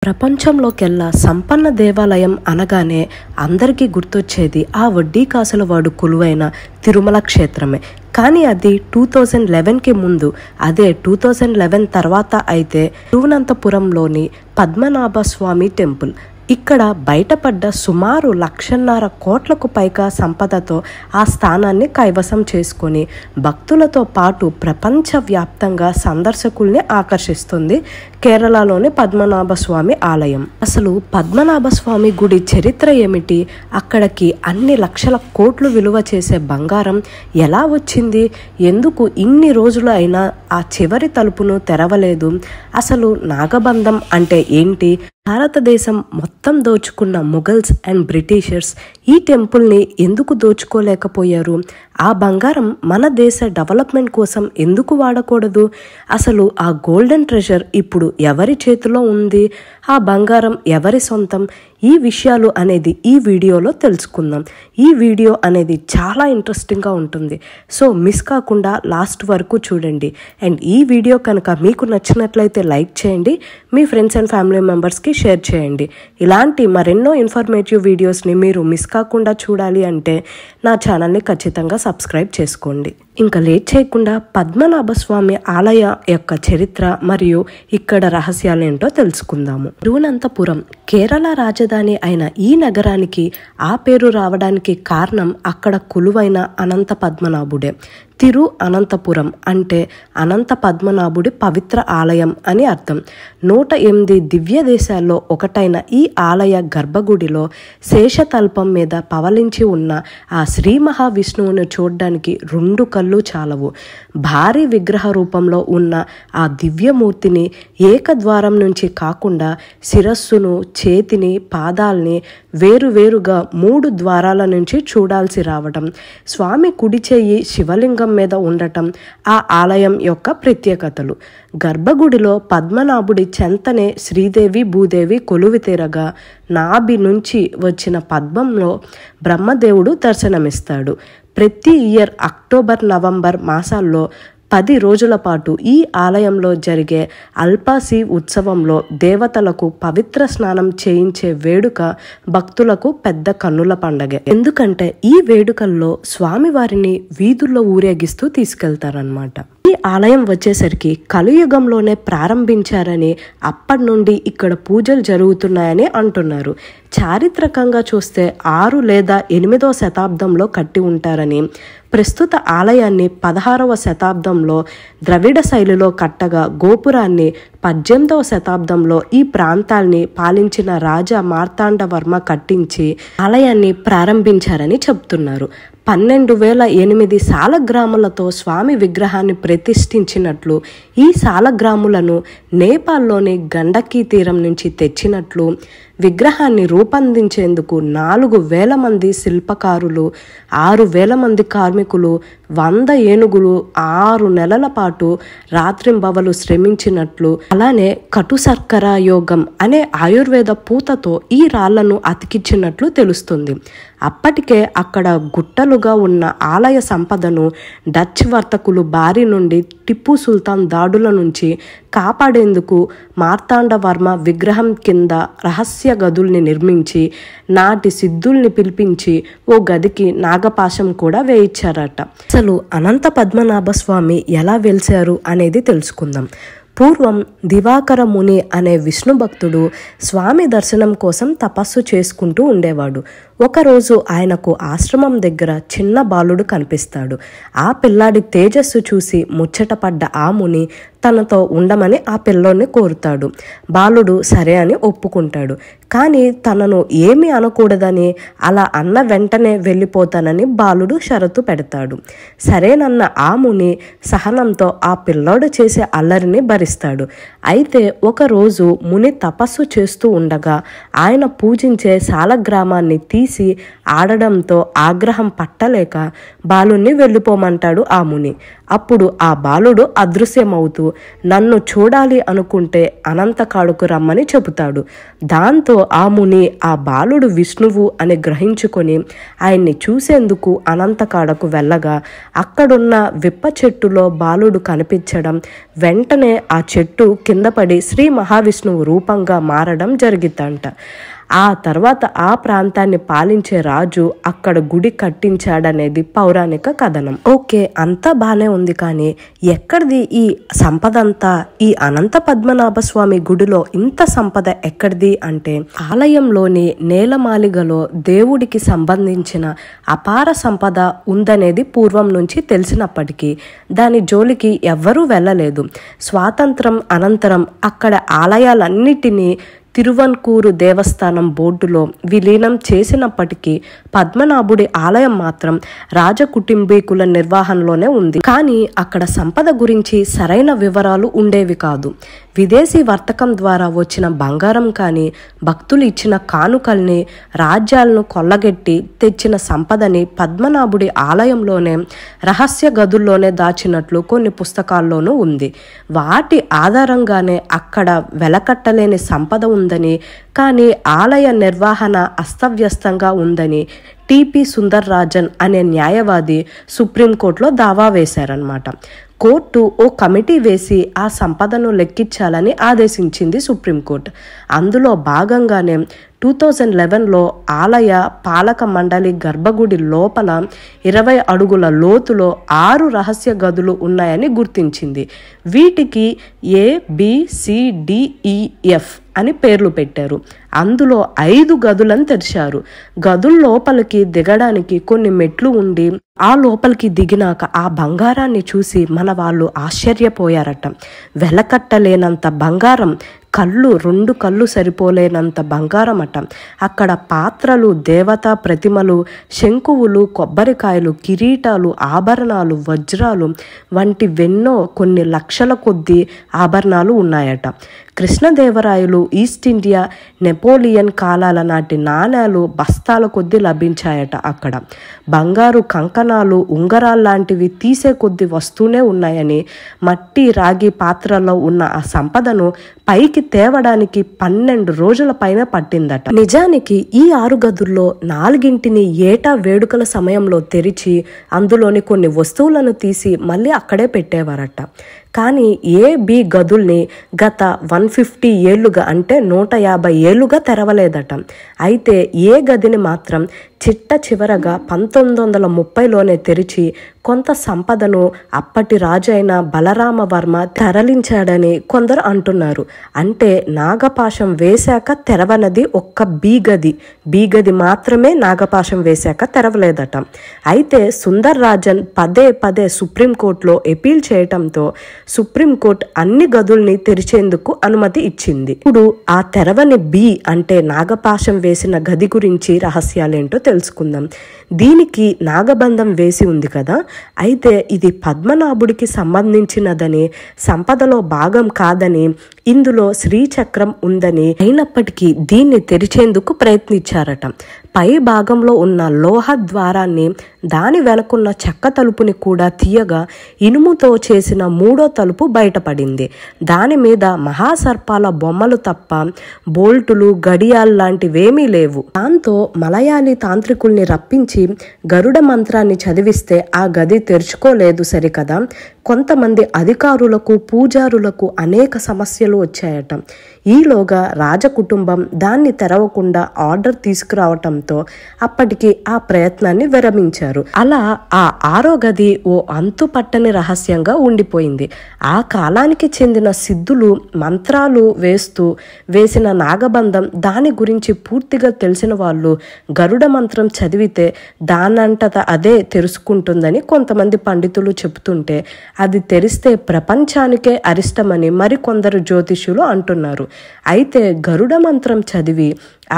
ప్రపంచంలోకెల్లా సంపన్న దేవాలయం అనగానే అందరికీ గుర్తొచ్చేది ఆ వడ్డీ కాసుల వాడు కొలువైన తిరుమల క్షేత్రమే. కానీ అది 2011కి ముందు, అదే 2011 తర్వాత అయితే తిరువనంతపురంలోని పద్మనాభ స్వామి టెంపుల్. ఇక్కడ బయటపడ్డ సుమారు 1.5 కోట్లకు పైగా సంపదతో ఆ స్థానాన్ని కైవసం చేసుకొని భక్తులతో పాటు ప్రపంచవ్యాప్తంగా సందర్శకుల్ని ఆకర్షిస్తుంది కేరళలోని పద్మనాభ స్వామి ఆలయం. అసలు పద్మనాభ స్వామి గుడి చరిత్ర ఏమిటి? అక్కడికి అన్ని లక్షల కోట్లు విలువ చేసే బంగారం ఎలా వచ్చింది? ఎందుకు ఇన్ని రోజులు అయినా ఆ చివరి తలుపును తెరవలేదు? అసలు నాగబంధం అంటే ఏంటి? భారతదేశం మొత్తం దోచుకున్న ముఘల్స్ అండ్ బ్రిటిషర్స్ ఈ టెంపుల్ని ఎందుకు దోచుకోలేకపోయారు? ఆ బంగారం మన దేశ డెవలప్మెంట్ కోసం ఎందుకు వాడకూడదు? అసలు ఆ గోల్డెన్ ట్రెజర్ ఇప్పుడు ఎవరి చేతిలో ఉంది? ఆ బంగారం ఎవరి సొంతం? ఈ విషయాలు అనేది ఈ వీడియోలో తెలుసుకుందాం. ఈ వీడియో అనేది చాలా ఇంట్రెస్టింగ్గా ఉంటుంది, సో మిస్ కాకుండా లాస్ట్ వరకు చూడండి. అండ్ ఈ వీడియో కనుక మీకు నచ్చినట్లయితే లైక్ చేయండి, మీ ఫ్రెండ్స్ అండ్ ఫ్యామిలీ మెంబర్స్కి షేర్ చేయండి. ఇలాంటి మరెన్నో ఇన్ఫర్మేటివ్ వీడియోస్ని మీరు మిస్ కాకుండా చూడాలి అంటే నా ఛానల్ని ఖచ్చితంగా సబ్స్క్రైబ్ చేసుకోండి. ఇంకా లేట్ చేయకుండా పద్మనాభ స్వామి ఆలయ యొక్క చరిత్ర మరియు ఇక్కడ రహస్యాలేంటో తెలుసుకుందాము. తిరువనంతపురం కేరళ రాజధాని అయిన ఈ నగరానికి ఆ పేరు రావడానికి కారణం అక్కడ కొలువైన అనంత పద్మనాభుడే. తిరు అనంతపురం అంటే అనంత పద్మనాభుడి పవిత్ర ఆలయం అని అర్థం. 108 దివ్య దేశాల్లో ఒకటైన ఈ ఆలయ గర్భగుడిలో శేషతల్పం మీద పవలించి ఉన్న ఆ శ్రీ మహావిష్ణువును చూడ్డానికి 2 కళ్ళు చాలవు. భారీ విగ్రహ రూపంలో ఉన్న ఆ దివ్యమూర్తిని ఏకద్వారం నుంచి కాకుండా శిరస్సును, చేతిని, పాదాల్ని వేరువేరుగా 3 ద్వారాల నుంచి చూడాల్సి రావడం, స్వామి కుడి చెయ్యి శివలింగం మీద ఉండటం ఆ ఆలయం యొక్క ప్రత్యేకతలు. గర్భగుడిలో పద్మనాభుడి చెంతనే శ్రీదేవి, భూదేవి కొలువి తీరగా నాభి నుంచి వచ్చిన పద్మంలో బ్రహ్మదేవుడు దర్శనమిస్తాడు. ప్రతి ఇయర్ అక్టోబర్, నవంబర్ మాసాల్లో 10 రోజుల పాటు ఈ ఆలయంలో జరిగే అల్పాసి ఉత్సవంలో దేవతలకు పవిత్ర స్నానం చేయించే వేడుక భక్తులకు పెద్ద కన్నుల పండగే. ఎందుకంటే ఈ వేడుకల్లో స్వామివారిని వీధుల్లో ఊరేగిస్తూ తీసుకెళ్తారనమాట. ఈ ఆలయం వచ్చేసరికి కలియుగంలోనే ప్రారంభించారని, అప్పటి నుండి ఇక్కడ పూజలు జరుగుతున్నాయని అంటున్నారు. చారిత్రకంగా చూస్తే 6 లేదా 8వ శతాబ్దంలో కట్టి ఉంటారని, ప్రస్తుత ఆలయాన్ని 16వ శతాబ్దంలో ద్రవిడ శైలిలో కట్టగా గోపురాన్ని 18వ శతాబ్దంలో ఈ ప్రాంతాల్ని పాలించిన రాజా మార్తాండవర్మ కట్టించి ఆలయాన్ని ప్రారంభించారని చెప్తున్నారు. 12,008 సాలగ్రాములతో స్వామి విగ్రహాన్ని ప్రతిష్ఠించినట్లు, ఈ సాలగ్రాములను నేపాల్లోని గండకీ తీరం నుంచి తెచ్చినట్లు, విగ్రహాన్ని రూపొందించేందుకు 4,000 మంది శిల్పకారులు, 6,000 మంది కార్మికులు, 100 ఏనుగులు 6 నెలల పాటు రాత్రింబవలు శ్రమించినట్లు, అలానే కటుశర్కర యోగం అనే ఆయుర్వేద పూతతో ఈ రాళ్లను అతికించినట్లు తెలుస్తుంది. అప్పటికే అక్కడ గుట్టలుగా ఉన్న ఆలయ సంపదను డచ్ వర్తకులు బారి నుండి, టిప్పు సుల్తాన్ దాడుల నుంచి కాపాడేందుకు మార్తాండవర్మ విగ్రహం కింద రహస్య గదుల్ని నిర్మించి నాటి సిద్ధుల్ని పిలిపించి ఓ గదికి నాగపాశం కూడా వేయించారట. అసలు అనంత పద్మనాభ స్వామి ఎలా వెలిశారు అనేది తెలుసుకుందాం. పూర్వం దివాకర ముని అనే విష్ణు భక్తుడు స్వామి దర్శనం కోసం తపస్సు చేసుకుంటూ ఉండేవాడు. ఒకరోజు ఆయనకు ఆశ్రమం దగ్గర చిన్న బాలుడు కనిపిస్తాడు. ఆ పిల్లాడి తేజస్సు చూసి ముచ్చటపడ్డ ఆ ముని తనతో ఉండమని ఆ పిల్లోని కోరుతాడు. బాలుడు సరే అని ఒప్పుకుంటాడు. కానీ తనను ఏమీ అనకూడదని, అలా అన్న వెంటనే వెళ్ళిపోతానని బాలుడు షరతు పెడతాడు. సరేనన్న ఆ ముని సహనంతో ఆ పిల్లోడు చేసే అల్లరిని భరిస్తాడు. అయితే ఒకరోజు ముని తపస్సు చేస్తూ ఉండగా ఆయన పూజించే సాలగ్రామాన్ని తీసి ఆడడంతో ఆగ్రహం పట్టలేక బాలుణ్ణి వెళ్ళిపోమంటాడు ఆ ముని. అప్పుడు ఆ బాలుడు అదృశ్యమవుతూ నన్ను చూడాలి అనుకుంటే అనంతకాడుకు రమ్మని చెబుతాడు. దాంతో ఆ ముని ఆ బాలుడు విష్ణువు అని గ్రహించుకొని ఆయన్ని చూసేందుకు అనంతకాడకు వెళ్ళగా అక్కడున్న విప్ప చెట్టులో బాలుడు కనిపించడం, వెంటనే ఆ చెట్టు కింద పడి శ్రీ మహావిష్ణువు రూపంగా మారడం జరిగిద్దంట. ఆ తర్వాత ఆ ప్రాంతాన్ని పాలించే రాజు అక్కడ గుడి కట్టించాడనేది పౌరాణిక కథనం. ఓకే, అంతా బానే ఉంది, కానీ ఎక్కడిది ఈ సంపద అంతా? ఈ అనంత పద్మనాభ స్వామి గుడిలో ఇంత సంపద ఎక్కడిది అంటే, ఆలయంలోని నేలమాలిగలో దేవుడికి సంబంధించిన అపార సంపద ఉందనేది పూర్వం నుంచి తెలిసినప్పటికీ దాని జోలికి ఎవ్వరూ వెళ్ళలేదు. స్వాతంత్రం అనంతరం అక్కడ ఆలయాలన్నిటినీ తిరువన్కూరు దేవస్థానం బోర్డులో విలీనం చేసినప్పటికీ పద్మనాభుడి ఆలయం మాత్రం రాజకుటుంబీకుల నిర్వహణలోనే ఉంది. కానీ అక్కడ సంపద గురించి సరైన వివరాలు ఉండేవి కాదు. విదేశీ వర్తకం ద్వారా వచ్చిన బంగారం కానీ, భక్తులు ఇచ్చిన కానుకల్ని, రాజ్యాలను కొల్లగెట్టి తెచ్చిన సంపదని పద్మనాభుడి ఆలయంలోనే రహస్య గదుల్లోనే దాచినట్లు కొన్ని పుస్తకాల్లోనూ ఉంది. వాటి ఆధారంగానే అక్కడ వెలకట్టలేని సంపద ఉందని, కానీ ఆలయ నిర్వహణ అస్తవ్యస్తంగా ఉందని టిపి సుందర్రాజన్ అనే న్యాయవాది సుప్రీంకోర్టులో దావా వేశారన్నమాట. కోర్టు ఓ కమిటీ వేసి ఆ సంపదను లెక్కించాలని ఆదేశించింది సుప్రీంకోర్టు. అందులో భాగంగానే 2011లో ఆలయ పాలక మండలి గర్భగుడి లోపల 20 అడుగుల లోతులో 6 రహస్య గదులు ఉన్నాయని గుర్తించింది. వీటికి ABCDEF అని పేర్లు పెట్టారు. అందులో 5 గదులను తెరిచారు. గదుల లోపలికి దిగడానికి కొన్ని మెట్లు ఉండి ఆ లోపలికి దిగినాక ఆ బంగారాన్ని చూసి మన వాళ్ళు ఆశ్చర్యపోయారట. వెలకట్టలేనంత బంగారం, 2 కళ్ళు సరిపోలేనంత బంగారం అట. అక్కడ పాత్రలు, దేవతా ప్రతిమలు, శంకువులు, కొబ్బరికాయలు, కిరీటాలు, ఆభరణాలు, వజ్రాలు వంటివెన్నో కొన్ని లక్షల కొద్దీ ఆభరణాలు ఉన్నాయట. కృష్ణదేవరాయలు, ఈస్ట్ ఇండియా, నెపోలియన్ కాలాల నాటి నాణేలు బస్తాల కొద్దీ లభించాయట. అక్కడ బంగారు కంకణాలు, ఉంగరాలు లాంటివి తీసే కొద్దీ వస్తూనే ఉన్నాయని, మట్టి రాగి పాత్రలో ఉన్న ఆ సంపదను పైకి తేవడానికి 12 రోజుల పైన పట్టిందట. నిజానికి ఈ 6 గదుల్లో 4ని ఏటా వేడుకల సమయంలో తెరిచి అందులోని కొన్ని వస్తువులను తీసి మళ్ళీ అక్కడే పెట్టేవారట. కానీ B గదుల్ని గత 150 ఏళ్లుగా, అంటే 150 ఏళ్లుగా తెరవలేదట. అయితే ఏ గదిని మాత్రం చిట్ట చివరగా 1930లోనే తెరిచి కొంత సంపదను అప్పటి రాజు అయిన బలరామవర్మ తరలించాడని కొందరు అంటున్నారు. అంటే నాగపాశం వేశాక తెరవనది ఒక్క B గది మాత్రమే నాగపాశం వేశాక తెరవలేదట. అయితే సుందర్రాజన్ పదే సుప్రీంకోర్టులో అపీల్ చేయటంతో సుప్రీంకోర్టు అన్ని గదుల్ని తెరిచేందుకు అనుమతి ఇచ్చింది. ఇప్పుడు ఆ తెరవని B అంటే నాగపాశం వేసిన గది గురించి రహస్యాలేంటో తెలుసుకుందాం. దీనికి నాగబంధం వేసి ఉంది కదా, అయితే ఇది పద్మనాభుడికి సంబంధించినదని, సంపదలో భాగం కాదని, ఇందులో శ్రీచక్రం ఉందని, అయినప్పటికీ దీన్ని తెరిచేందుకు ప్రయత్నించారట. పై భాగంలో ఉన్న లోహ ద్వారాన్ని, దాని వెనకున్న చెక్క తలుపుని కూడా తీయగా ఇనుముతో చేసిన 3వ తలుపు బయటపడింది. దాని మీద మహాసర్పాల బొమ్మలు తప్ప బోల్టులు, గడియాలు లాంటివేమీ లేవు. దాంతో మలయాళీ తాంత్రికుల్ని రప్పించి గరుడ మంత్రాన్ని చదివిస్తే ఆ గది తెరుచుకోలేదు సరికదా. కొంతమంది అధికారులకు, పూజారులకు అనేక సమస్యలు వచ్చాయట. ఈలోగా రాజకుటుంబం దాన్ని తెరవకుండా ఆర్డర్ తీసుకురావటంతో అప్పటికి ఆ ప్రయత్నాన్ని విరమించారు. అలా ఆ 6వ గది ఓ అంతుపట్టని రహస్యంగా ఉండిపోయింది. ఆ కాలానికి చెందిన సిద్ధులు మంత్రాలు వేసిన నాగబంధం, దాని గురించి పూర్తిగా తెలిసిన వాళ్ళు గరుడ మంత్రం చదివితే దానంతట అదే తెరుచుకుంటుందని కొంతమంది పండితులు చెబుతుంటే, అది తెరిస్తే ప్రపంచానికే అరిష్టమని మరికొందరు జ్యోతిష్యులు అంటున్నారు. అయితే గరుడ మంత్రం చదివి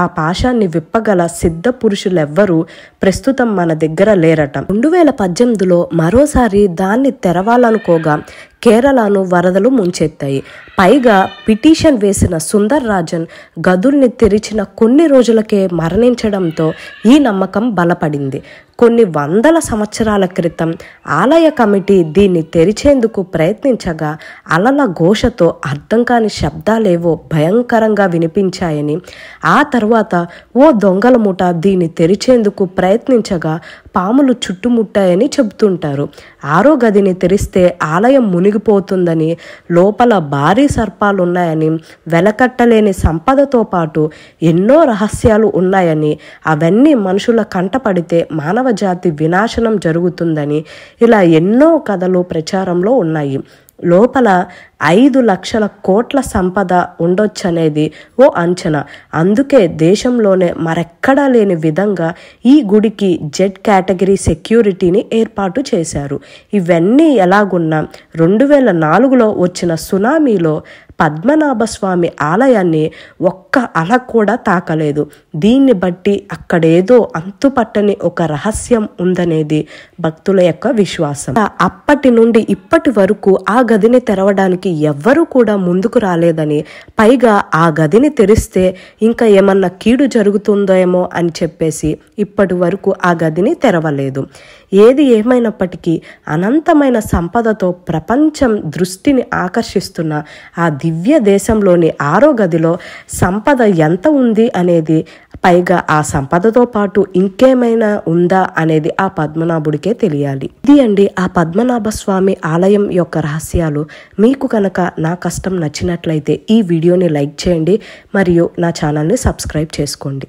ఆ పాశాన్ని విప్పగల సిద్ధ పురుషులెవ్వరూ ప్రస్తుతం మన దగ్గర లేరట. 2018లో మరోసారి దాన్ని తెరవాలనుకోగా కేరళను వరదలు ముంచెత్తాయి. పైగా పిటిషన్ వేసిన సుందర్ రాజన్ గదుల్ని తెరిచిన కొన్ని రోజులకే మరణించడంతో ఈ నమ్మకం బలపడింది. కొన్ని వందల సంవత్సరాల క్రితం ఆలయ కమిటీ దీన్ని తెరిచేందుకు ప్రయత్నించగా అలల ఘోషతో అర్థం కాని శబ్దాలేవో భయంకరంగా వినిపించాయని, ఆ తర్వాత ఓ దొంగల ముఠ దీన్ని తెరిచేందుకు ప్రయత్నించగా పాములు చుట్టుముట్టాయని చెబుతుంటారు. ఆరో గదిని తెరిస్తే ఆలయం మునిగిపోతుందని, లోపల భారీ సర్పాలున్నాయని, వెలకట్టలేని సంపదతో పాటు ఎన్నో రహస్యాలు ఉన్నాయని, అవన్నీ మనుషుల కంటపడితే మానవ జాతి వినాశనం జరుగుతుందని, ఇలా ఎన్నో కథలు ప్రచారంలో ఉన్నాయి. లోపల 5 లక్షల కోట్ల సంపద ఉండొచ్చనేది ఓ అంచనా. అందుకే దేశంలోనే మరెక్కడా లేని విధంగా ఈ గుడికి జెడ్ కేటగిరీ సెక్యూరిటీని ఏర్పాటు చేశారు. ఇవన్నీ ఎలాగున్నా 2004లో వచ్చిన సునామీలో పద్మనాభస్వామి ఆలయాన్ని ఒక్క అల కూడా తాకలేదు. దీన్ని బట్టి అక్కడేదో అంతుపట్టని ఒక రహస్యం ఉందనేది భక్తుల యొక్క విశ్వాసం. అప్పటి నుండి ఇప్పటి వరకు ఆ గదిని తెరవడానికి ఎవ్వరూ కూడా ముందుకు రాలేదని, పైగా ఆ గదిని తెరిస్తే ఇంకా ఏమన్నా కీడు జరుగుతుందేమో అని చెప్పేసి ఇప్పటి వరకు ఆ గదిని తెరవలేదు. ఏది ఏమైనప్పటికీ అనంతమైన సంపదతో ప్రపంచం దృష్టిని ఆకర్షిస్తున్న ఆ దివ్య దేశంలోని 6వ గదిలో సంపద ఎంత ఉంది అనేది, పైగా ఆ సంపదతో పాటు ఇంకేమైనా ఉందా అనేది ఆ పద్మనాభుడికే తెలియాలి. ఇది అండి ఆ పద్మనాభ స్వామి ఆలయం యొక్క రహస్యాలు. మీకు కనుక నా కష్టం నచ్చినట్లయితే ఈ వీడియోని లైక్ చేయండి మరియు నా ఛానల్ని సబ్స్క్రైబ్ చేసుకోండి.